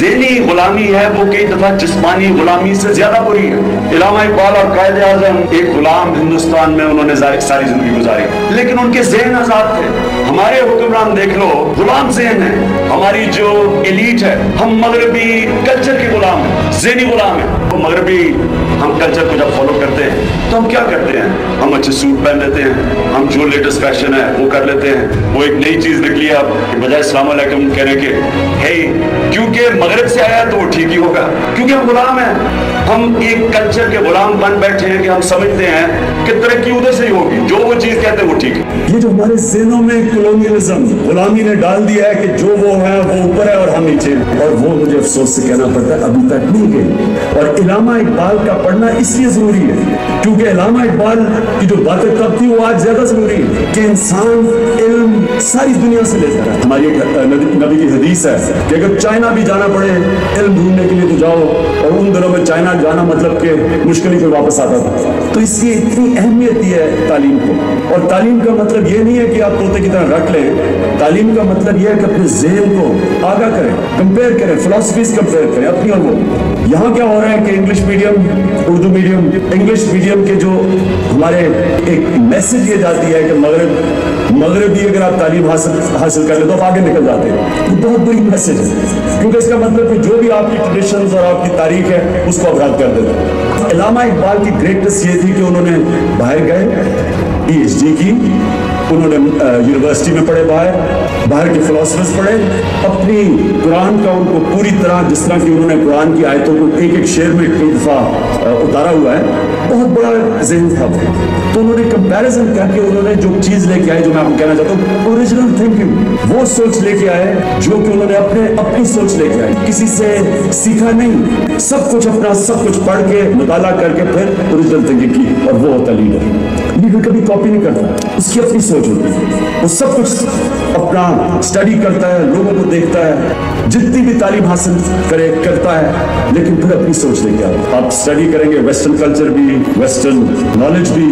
ذہنی غلامی ہے وہ کئی دفعہ جسمانی غلامی سے زیادہ بری ہے. علامہ اقبال اور قائد اعظم ایک غلام ہندوستان میں انہوں نے ساری زندگی گزاری, لیکن ان کے ذہن آزاد تھے. ہمارے حکمران دیکھ لو غلام ذہن ہے. ہماری جو ایلیٹ ہے ہم مغربی کلچر کے غلام ہیں, ذہنی غلام ہیں. وہ مغربی ہم کلچر کو جب فالو کرتے ہیں تو ہم کیا کرتے ہیں, ہم اچھے سوٹ پہن لیتے ہیں, ہم جو لیٹسٹ فیشن ہے وہ کر لیتے ہیں. وہ ایک نئی چیز نکلی ہے اب, بجائے السلام علیکم کہنے کے ہے, کیونکہ مغرب سے آیا تو وہ ٹھیک ہی ہوگا, کیونکہ ہم غلام ہیں. ہم ایک کلچر کے غلام بن بیٹھے ہیں کہ ہم سمجھتے ہیں کہ ترقی ادھر سے ہی ہوگی, جو وہ چیز کہتے ہیں وہ ٹھیک ہے. یہ جو ہمارے ذہنوں میں کولونیلزم, غلامی نے ڈال دیا ہے کہ جو وہ ہے وہ اوپر ہے اور ہم نیچے, اور وہ مجھے افسوس سے کہنا پڑتا ہے ابھی تک نہیں گئی. اور علامہ اقبال کا پڑھنا اس لیے ضروری ہے کیونکہ علامہ اقبال کی جو باتیں تب تھی وہ آج زیادہ ضروری ہے کہ انسان علم ساری دنیا سے لیتا ہے. ہماری نبی کی حدیث ہے کہ اگر چائنا بھی جانا پڑے علم ڈھونڈنے کے لیے تو جاؤ, اور ان دنوں میں چائنا جانا مطلب کہ مشکل ہی کوئی واپس آتا تھا. تو اس لیے اتنی اہمیت دی ہے تعلیم کو. اور تعلیم کا مطلب یہ نہیں ہے کہ آپ طوطے کی طرح رکھ لیں, تعلیم کا مطلب یہ ہے کہ اپنے ذہن کو آگاہ کریں, کمپیئر کریں, فلاسفیز کمپیئر کریں اپنی اور وہ. یہاں کیا ہو رہا ہے کہ English medium, Urdu medium, English medium کے جو ہمارے ایک میسج یہ جاتی ہے کہ مغربی اگر آپ تعلیم حاصل کر لیں تو آپ آگے نکل جاتے ہیں. یہ بہت بڑی میسج ہے کیونکہ اس کا مطلب کہ جو بھی آپ کی ٹریڈیشنز اور آپ کی تاریخ ہے اس کو آپ رد کر دیتے ہیں. علامہ اقبال کی گریٹنس یہ تھی کہ انہوں نے باہر گئے, پی ایچ ڈی کی, انہوں نے یونیورسٹی میں پڑھے, باہر کے فلاسفرز پڑھے, اپنی قرآن کا ان کو پوری طرح جس طرح کہ انہوں نے قرآن کی آیتوں کو ایک ایک شعر میں کئی دفعہ اتارا ہوا ہے, بہت بڑا ذہن تھا. تو انہوں نے کمپیریزن کر کے انہوں نے جو چیز لے کے آئے, جو میں آپ کو کہنا چاہتا ہوں, اوریجنل تھنکنگ, وہ سوچ لے کے آئے جو کہ انہوں نے اپنی سوچ لے کے آئے, کسی سے سیکھا نہیں, سب کچھ پڑھ کے مطالعہ کر کے پھر اوریجنل تھنکنگ کی, اور وہ ہوتا لیڈر. لیڈر کبھی کاپی نہیں کرتا, اس کی اپنی سوچ ہوتی ہے, وہ سب کچھ اپنا اسٹڈی کرتا ہے, لوگوں کو دیکھتا ہے, جتنی بھی تعلیم حاصل کرتا ہے, لیکن پھر اپنی سوچ لے کے آتا. آپ اسٹڈی کریں گے ویسٹرن کلچر بھی, ویسٹرن نالج بھی,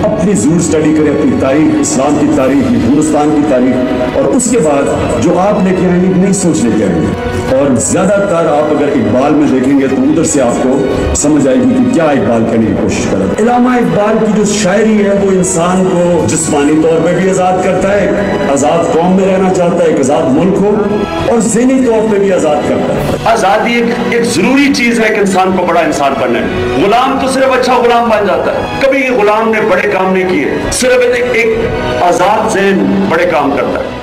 اپنی ضرور اسٹڈی کریں اپنی تاریخ, اسلام کی تاریخ, ہندوستان کی تاریخ, اور اس کے بعد جو آپ لے کے آئیں گے نئی سوچ لے کے آئیں گے. اور زیادہ تر آپ اگر اقبال میں دیکھیں گے تو ادھر سے آپ کو سمجھ آئے گی کہ کیا اقبال کرنے کی کوشش کر رہا ہے. علامہ اقبال کی جو شاعری ہے وہ انسان کو جسمانی طور پہ بھی آزاد کرتا ہے, آزاد قوم میں رہنا چاہتا ہے, ایک آزاد ملک ہو, اور ذہنی طور پہ بھی آزاد کرتا ہے. آزادی ایک ضروری چیز ہے کہ انسان کو بڑا انسان بننا ہے. غلام تو صرف اچھا غلام بن جاتا ہے, کبھی غلام نے بڑے کام نہیں کیے, صرف ایک آزاد ذہن بڑے کام کرتا ہے.